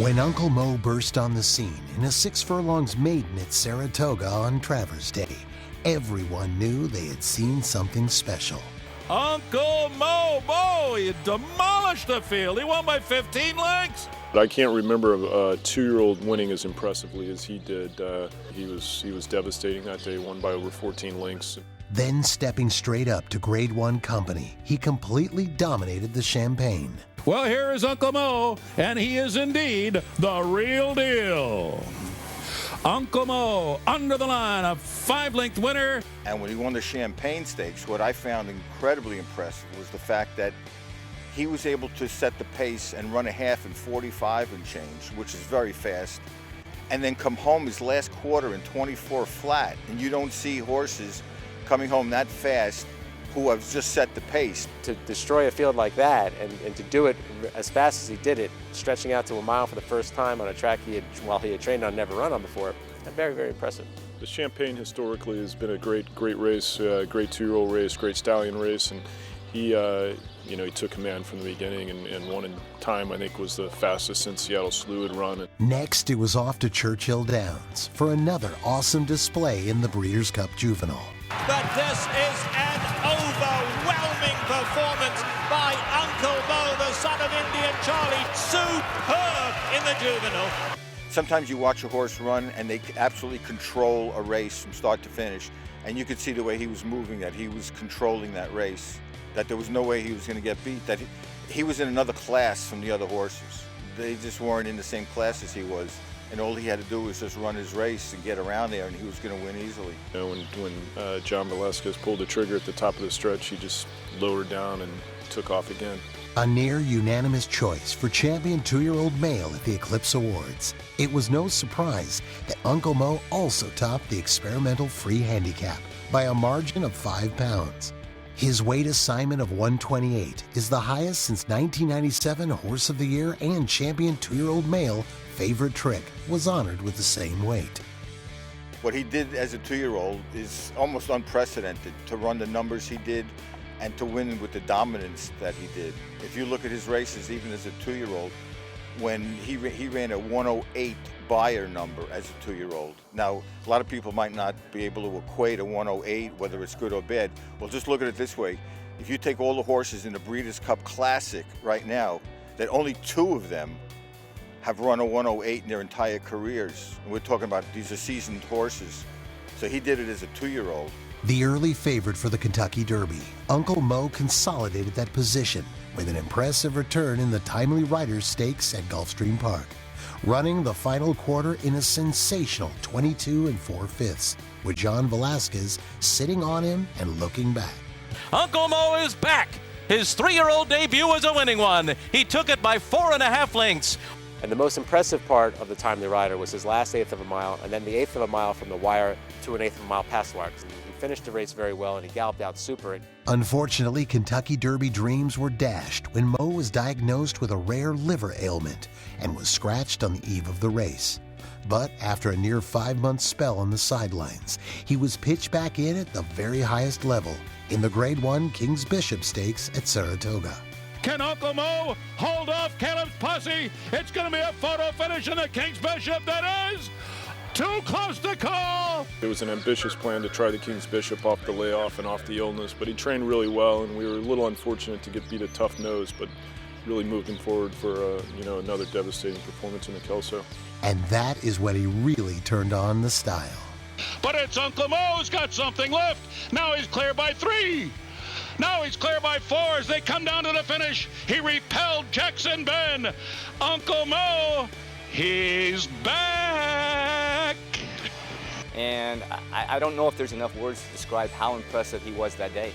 When Uncle Mo burst on the scene in a 6 furlongs maiden at Saratoga on Travers Day, everyone knew they had seen something special. Uncle Mo, he demolished the field. He won by 15 lengths. I can't remember a 2-year-old winning as impressively as he did. He was devastating that day, won by over 14 lengths. Then stepping straight up to Grade 1 company, he completely dominated the Champagne. Well, here is Uncle Mo, and he is indeed the real deal. Uncle Mo, under the line, a 5-length winner. And when he won the Champagne Stakes, what I found incredibly impressive was the fact that he was able to set the pace and run a half in 45 and change, which is very fast, and then come home his last quarter in 24 flat. And you don't see horses coming home that fast who have just set the pace. To destroy a field like that and to do it as fast as he did it, stretching out to a mile for the first time on a track he had trained on, never run on before, very, very impressive. The Champagne historically has been a great race, great 2-year-old race, great stallion race, and he took command from the beginning and won in time. I think was the fastest since Seattle Slew had run. Next, it was off to Churchill Downs for another awesome display in the Breeders' Cup Juvenile. But this is an overwhelming performance by Uncle Mo, the son of Indian Charlie. Superb in the juvenile. Sometimes you watch a horse run and they absolutely control a race from start to finish. And you could see the way he was moving, that he was controlling that race, that there was no way he was going to get beat, that he was in another class from the other horses. They just weren't in the same class as he was. And all he had to do was just run his race and get around there, and he was going to win easily. You know, when John Velasquez pulled the trigger at the top of the stretch, he just lowered down and took off again. A near unanimous choice for champion 2-year-old male at the Eclipse Awards. It was no surprise that Uncle Mo also topped the experimental free handicap by a margin of 5 pounds. His weight assignment of 128 is the highest since 1997 Horse of the Year and champion 2-year-old male Favorite Trick was honored with the same weight. What he did as a 2-year-old is almost unprecedented, to run the numbers he did and to win with the dominance that he did. If you look at his races, even as a 2-year-old, when he ran a 108 buyer number as a 2-year-old. Now, a lot of people might not be able to equate a 108, whether it's good or bad. Well, just look at it this way. If you take all the horses in the Breeders' Cup Classic right now, that only 2 of them have run a 108 in their entire careers. And we're talking about these are seasoned horses. So he did it as a 2-year-old. The early favorite for the Kentucky Derby, Uncle Mo consolidated that position with an impressive return in the Timely Riders Stakes at Gulfstream Park, running the final quarter in a sensational 22 4/5, with John Velasquez sitting on him and looking back. Uncle Mo is back. His 3-year-old debut was a winning one. He took it by 4.5 lengths. And the most impressive part of the Timely Rider was his last 1/8 of a mile, and then the 1/8 of a mile from the wire to an 1/8 of a mile past the wire. He finished the race very well, and he galloped out super. Unfortunately, Kentucky Derby dreams were dashed when Mo was diagnosed with a rare liver ailment and was scratched on the eve of the race. But after a near 5-month spell on the sidelines, he was pitched back in at the very highest level in the Grade 1 King's Bishop Stakes at Saratoga. Can Uncle Mo hold off Caleb's posse? It's going to be a photo finish in the King's Bishop that is too close to call. It was an ambitious plan to try the King's Bishop off the layoff and off the illness, but he trained really well, and we were a little unfortunate to get beat a tough nose, but really moved him forward for another devastating performance in the Kelso. And that is when he really turned on the style. But it's Uncle Mo who's got something left. Now he's clear by 3. Now he's clear by 4 as they come down to the finish. He repelled Jackson Ben. Uncle Mo, he's back. And I don't know if there's enough words to describe how impressive he was that day.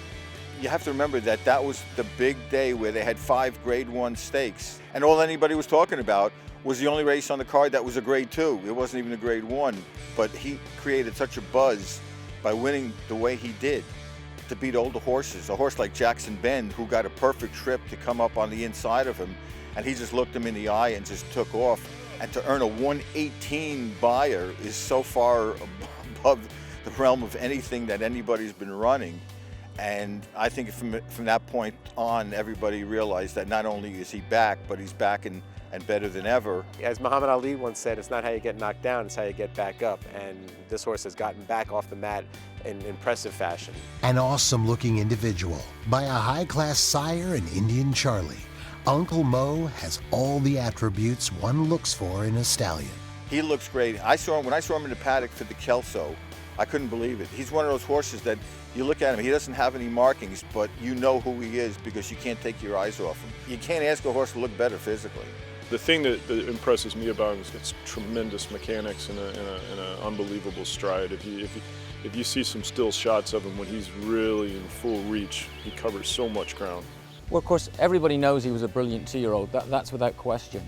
You have to remember that was the big day where they had 5 Grade 1 stakes. And all anybody was talking about was the only race on the card that was a Grade 2. It wasn't even a Grade 1. But he created such a buzz by winning the way he did, to beat older horses. A horse like Jackson Ben, who got a perfect trip to come up on the inside of him, and he just looked him in the eye and just took off. And to earn a 118 buyer is so far above the realm of anything that anybody's been running. And I think from that point on, everybody realized that not only is he back, but he's back and and better than ever. As Muhammad Ali once said, it's not how you get knocked down, it's how you get back up. And this horse has gotten back off the mat in impressive fashion. An awesome-looking individual by a high-class sire in Indian Charlie, Uncle Mo has all the attributes one looks for in a stallion. He looks great. When I saw him in the paddock for the Kelso, I couldn't believe it. He's one of those horses that you look at him, he doesn't have any markings, but you know who he is because you can't take your eyes off him. You can't ask a horse to look better physically. The thing that impresses me about him is its tremendous mechanics and an unbelievable stride. If you see some still shots of him when he's really in full reach, he covers so much ground. Well, of course, everybody knows he was a brilliant 2-year-old. That's without question.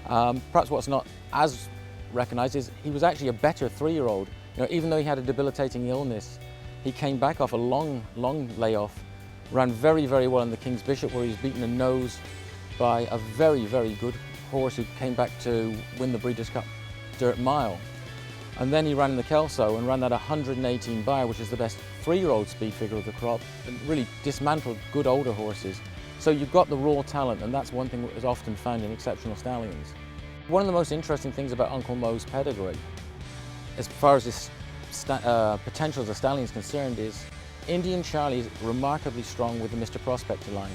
Perhaps what's not as recognized is he was actually a better 3-year-old. You know, even though he had a debilitating illness, he came back off a long layoff, ran very, very well in the King's Bishop, where he was beaten a nose by a very, very good horse who came back to win the Breeders' Cup Dirt Mile. And then he ran in the Kelso and ran that 118 bar, which is the best 3-year-old speed figure of the crop, and really dismantled good older horses. So you've got the raw talent, and that's one thing that is often found in exceptional stallions. One of the most interesting things about Uncle Mo's pedigree, as far as his potential as a stallion is concerned, is Indian Charlie is remarkably strong with the Mr. Prospector line.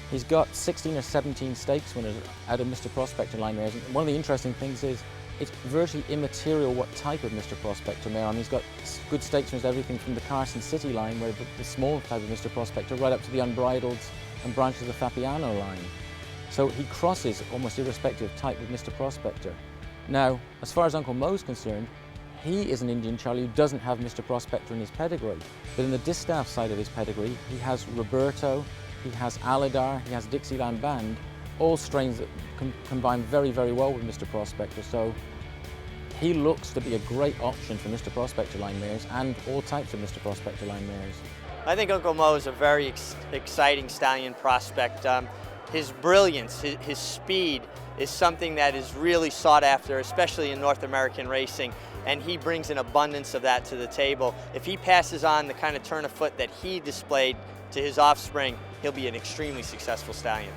He's got 16 or 17 stakes winners out of Mr. Prospector line mares. And one of the interesting things is it's virtually immaterial what type of Mr. Prospector mare. I mean, he's got good stakes winners, everything from the Carson City line, where the small type of Mr. Prospector, right up to the Unbridled and branches of the Fapiano line. So he crosses almost irrespective of type with Mr. Prospector. Now, as far as Uncle Mo's concerned, he is an Indian Charlie who doesn't have Mr. Prospector in his pedigree. But in the distaff side of his pedigree, he has Roberto, he has Alidar, he has Dixieland Band, all strains that combine very, very well with Mr. Prospector. So he looks to be a great option for Mr. Prospector line mares and all types of Mr. Prospector line mares. I think Uncle Mo is a very exciting stallion prospect. His brilliance, his speed is something that is really sought after, especially in North American racing, and he brings an abundance of that to the table. If he passes on the kind of turn of foot that he displayed to his offspring, he'll be an extremely successful stallion.